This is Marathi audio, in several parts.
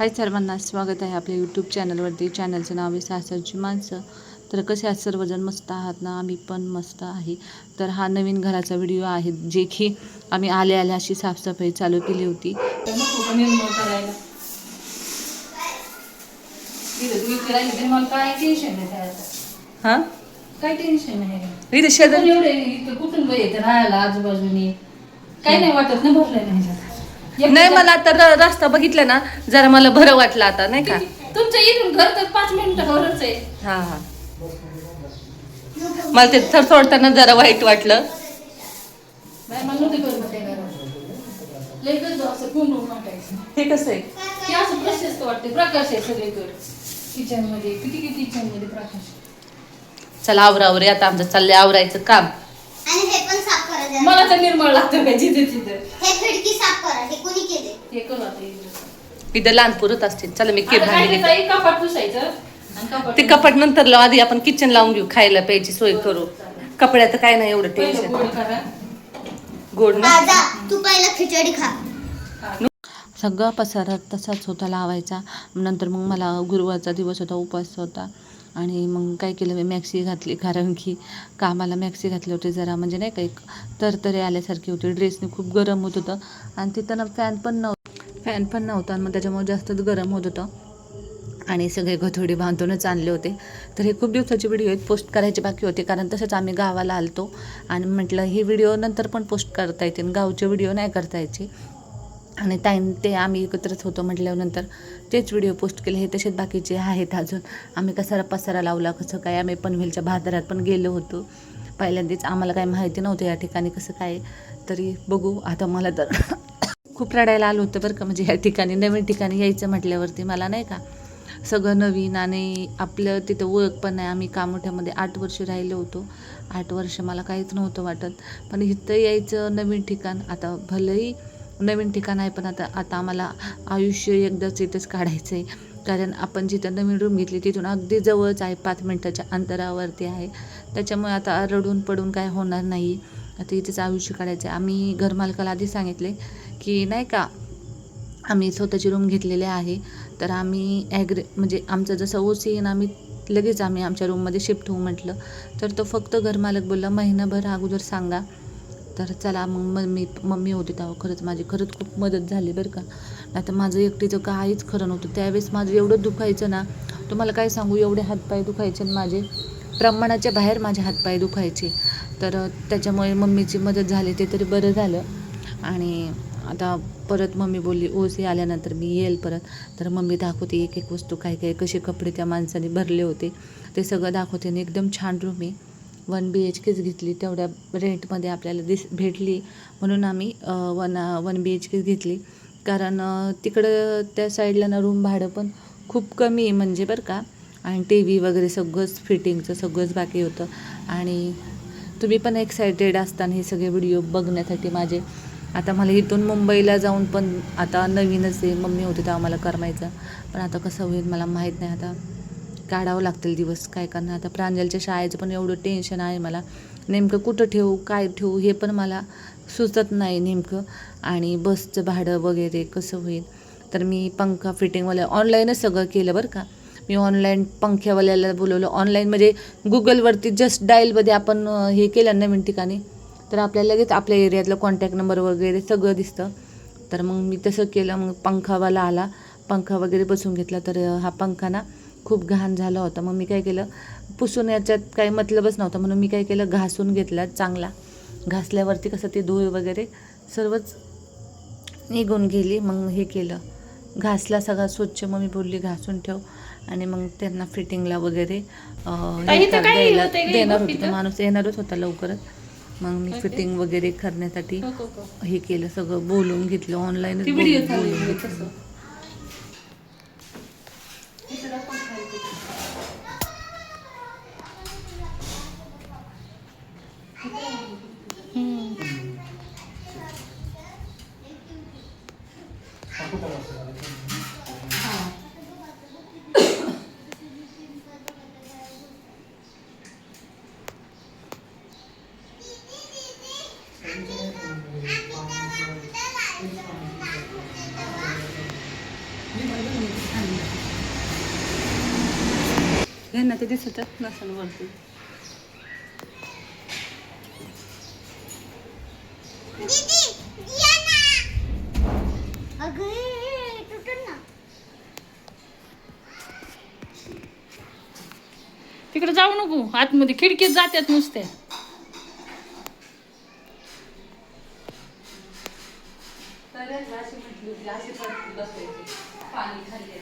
हाय सर्वांना, स्वागत आहे आपल्या यूट्यूब चॅनलवरती. चॅनलचं नाव आहे सासरची माणसं. तर कसे आहात सर्वजण? मस्त आहात ना? आम्ही पण मस्त आहे. तर हा नवीन घराचा व्हिडिओ आहे, जे की आम्ही आल्या अशी साफसफाई चालू केली होती. हां, काय टेन्शन नाही. इथे शेजार इथं कुटुंब येते राहायला आजूबाजूनी, काही नाही वाटत ना भरलं नाही. नाही, मला तर रस्ता बघितला ना जरा मला बरं वाटलं आता, नाही का? तुमचं इथून घर तर 5 मिनिटावरच आहे. हा हा, मला ते थर सोडताना जरा वाईट वाटलं. नाही मला नव्हते बरोबर त्या घरात. लगेच असं कुंडून वाटायचं. हे कसं आहे? ते असं प्रशस्त वाटते, प्रकाश आहे सगळीकडे. किचन मध्ये किती किचन मध्ये प्रकाश. चला आवरावरे, आता आमचं चाललंय आवरायचं काम. आणि हे पण साफ करा जरा. मला तर निर्मळ लागतं का जिथे तिथे. हे खिडकी साफ करा. हे कोणी केले? हे करू आता इथं लहान पुरत असते. चला मी केक भांडी घेते. काही कपाट पुसायचं आणि कपाट ते कपाट नंतर लावू, आधी आपण किचन लावून घेऊ, खायला प्यायची सोय करू. कपड्यात काय नाही एवढं पहिलं टेन्शन. गोड करा. गोड ना. दादा तू पहिला खिचडी खा. सगळा पसारा तसाच होता लावायचा. नंतर मग मला गुरुवारचा दिवस होता, उपवास होता. आणि मग काय केलं, मी मॅक्सी घातली, कारण की कामाला मॅक्सी घातले होते. जरा म्हणजे नाही का, एक तरतरे आल्यासारखी होती. ड्रेसने खूप गरम होत होतं आणि तिथं ना फॅन पण नव्हता आणि मग त्याच्यामुळे जास्तच गरम होत होतं. आणि सगळे गथोडी बांधूनच आणले होते. तर हे खूप दिवसाचे व्हिडिओ आहेत, पोस्ट करायचे बाकी होते, कारण तसंच आम्ही गावाला आलतो आणि म्हटलं ही व्हिडिओ नंतर पण पोस्ट करता येते, गावचे व्हिडिओ नाही करता यायचे. आणि टाईम ते आम्ही एकत्रच होतो म्हटल्यानंतर तेच व्हिडिओ पोस्ट केले. हे तसेच बाकीचे आहेत अजून. आम्ही कसा पसारा लावला, कसं काय, आम्ही पनवेलच्या बाजारात पण गेलो होतो पहिल्यांदाच. आम्हाला काही माहिती नव्हतं या ठिकाणी कसं काय. तरी बघू आता. मला तर खूप रडायला आलं होतं बरं का, म्हणजे या ठिकाणी नवीन ठिकाणी यायचं म्हटल्यावरती मला नाही का सगळं नवीन आणि आपलं तिथं ओळख पण नाही. आम्ही कामोठ्यामध्ये 8 वर्ष राहिलो होतो. 8 वर्ष मला काहीच नव्हतं वाटत, पण इथं यायचं नवीन ठिकाण. आता भलेही नवीन ठिकाण आहे, पण आता आम्हाला आयुष्य एकदाच इथंच काढायचं आहे, कारण आपण जिथं नवीन रूम घेतली तिथून अगदी जवळच आहे, 5 मिनटाच्या अंतरावरती आहे. त्याच्यामुळे आता रडून पडून काय होणार नाही. आता इथेच आयुष्य काढायचं आहे. आम्ही घरमालकाला आधी सांगितले की नाही का, आम्ही स्वतःची रूम घेतलेली आहे, तर आम्ही म्हणजे आमचं जसं ओसी येईन आम्ही आमच्या रूममध्ये शिफ्ट होऊ म्हटलं. तर तो फक्त घरमालक बोलला महिनाभर अगोदर सांगा. तर चला मग मम्मी होती तेव्हा खरंच खूप मदत झाली बरं का. नाही तर माझं एकटीचं काहीच खरं नव्हतं. त्यावेळेस माझं एवढं दुखायचं ना, तुम्हाला काय सांगू, एवढे हातपाय दुखायचे माझे, प्रमाणाच्या बाहेर माझे हातपाय दुखायचे. तर त्याच्यामुळे मम्मीची मदत झाली, ते तरी बरं झालं. आणि आता परत मम्मी बोलली ओसी आल्यानंतर मी येईल परत. तर मम्मी दाखवते एक एक वस्तू, काय कसे कपडे त्या माणसाने भरले होते ते सगळं दाखवते. आणि एकदम छान रूम आहे. 1 BHKच घेतली, तेवढ्या रेंटमध्ये आपल्याला भेटली म्हणून आम्ही 1 BHK घेतली. कारण तिकडं त्या साईडला ना रूम भाडं पण खूप कमी आहे म्हणजे बरं का. आणि TV वगैरे सगळंच फिटिंगचं सगळंच बाकी होतं. आणि तुम्ही पण एक्सायटेड असताना हे सगळे व्हिडिओ बघण्यासाठी माझे. आता मला इथून मुंबईला जाऊन पण आता नवीनच आहे. मम्मी होती तेव्हा मला करमायचं, पण आता कसं होईल मला माहीत नाही. आता काढावं लागतील दिवस, काय करणार. आता प्रांजलच्या शाळेचं पण एवढं टेन्शन आहे मला, नेमकं कुठं ठेवू, काय ठेवू हे पण मला सुचत नाही नेमकं. आणि बसचं भाडं वगैरे कसं होईल. तर मी पंखा फिटिंगवाल्या ऑनलाईनच सगळं केलं बरं का. मी ऑनलाईन पंख्यावाल्याला बोलवलं. ऑनलाईन म्हणजे गुगलवरती जस्ट डायलमध्ये आपण हे केलं नवीन ठिकाणी, तर आपल्याला लगेच आपल्या एरियातलं कॉन्टॅक्ट नंबर वगैरे सगळं दिसतं. तर मग मी तसं केलं. मग पंखावाला आला, पंखा वगैरे बसून घेतला. तर हा पंखा ना खूप घाण झाला होता. मग मी काय केलं, पुसून याच्यात काही मतलबच नव्हता म्हणून मी काय केलं, घासून घेतला चांगला. घासल्यावरती कसं ते धूळ वगैरे सर्वच निघून गेली. मग हे केलं, घासला सगळा स्वच्छ. मग मी बोलली घासून ठेव. आणि मग त्यांना फिटिंगला वगैरे देणार होते. तो माणूस येणारच होता लवकरच. मग मी फिटिंग वगैरे करण्यासाठी हे केलं, सगळं बोलून घेतलं ऑनलाईनच बोलून घेतलं. यांना ते दिसतच नसेल वरती. तिकडे जाऊ नको, आतमध्ये खिडकीत जात्यात नुसते. पाणी खाली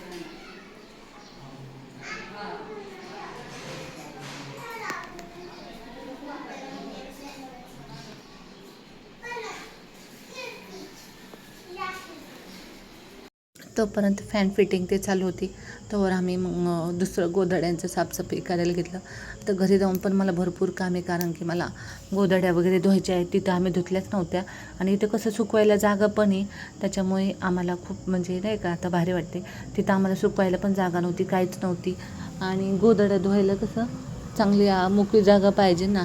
तोपर्यंत फॅन फिटिंग ते चालू होती. तोवर आम्ही मग दुसरं गोधड्यांचं साफसफाई करायला घेतलं. तर घरी जाऊन पण मला भरपूर काम आहे, कारण की मला गोधड्या वगैरे धुवायच्या आहेत. तिथं आम्ही धुतल्याच नव्हत्या आणि इथं कसं सुकवायला जागा पण आहे, त्याच्यामुळे आम्हाला खूप म्हणजे नाही का आता भारी वाटते. तिथं आम्हाला सुकवायला पण जागा नव्हती, काहीच नव्हती. आणि गोधड्या धुवायला कसं चांगली मोकळी जागा पाहिजे ना,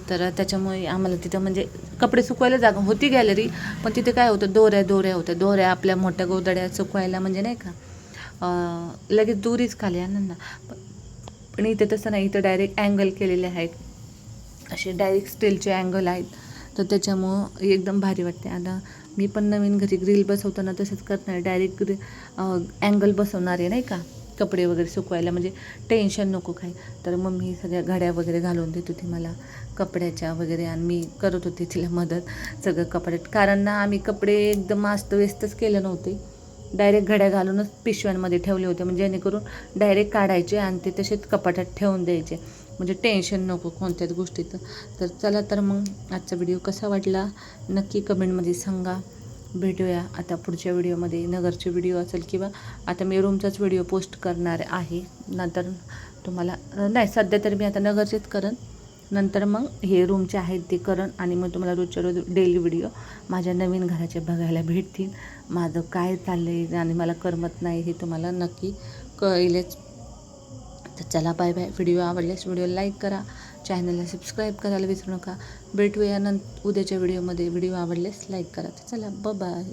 तर त्याच्यामुळे आम्हाला तिथं म्हणजे कपडे सुकवायला जागा होती गॅलरी, पण तिथे काय होतं दोऱ्या होत्या. दोऱ्या आपल्या मोठ्या गोधड्या सुकवायला म्हणजे नाही का लगेच दोरीच खाली आणणार ना. पण इथे तसं नाही, इथं डायरेक्ट अँगल केलेले आहेत, असे डायरेक्ट स्टीलचे अँगल आहेत. तर त्याच्यामुळं एकदम भारी वाटते. आता मी पण नवीन घरी ग्रिल बसवताना तसंच करणार, डायरेक्ट अँगल बसवणार आहे नाही का, कपडे वगैरे सुकवायला, म्हणजे टेन्शन नको काही. तर मम्मी सगळ्या घड्या वगैरे घालून देत होती मला कपड्याच्या वगैरे, आणि मी करत होते तिला मदत सगळं कपड्यात. कारण ना आम्ही कपडे एकदम व्यस्तच केले नव्हते, डायरेक्ट घड्या घालूनच पिशव्यांमध्ये ठेवले होते, म्हणजे जेणेकरून डायरेक्ट काढायचे आणि ते तसेच कपाटात ठेवून द्यायचे, म्हणजे टेन्शन नको कोणत्याच गोष्टीचं. तर चला, तर मग आजचा व्हिडिओ कसा वाटला नक्की कमेंटमध्ये सांगा. भेटूया आता पुढच्या व्हिडिओमध्ये. नगरचे व्हिडिओ असेल किंवा आता मी रूमचाच व्हिडिओ पोस्ट करणार आहे. नंतर तुम्हाला नाही, सध्या तर मी आता नगरचेच करेन, नंतर मग हे रूमचे आहेत ते करेन, आणि मग तुम्हाला रोजच्या रोज डेली व्हिडिओ माझ्या नवीन घराचे बघायला भेटतील. माझं काय चाललं आहे आणि मला करमत नाही हे तुम्हाला नक्की कळेलच. तर चला, बाय बाय. व्हिडिओ आवडल्यास व्हिडिओ लाईक करा, चॅनलला सबस्क्राईब करायला विसरू नका. भेटूया उद्याच्या व्हिडिओमध्ये. व्हिडिओ आवडल्यास लाईक करा. तर चला, बाय.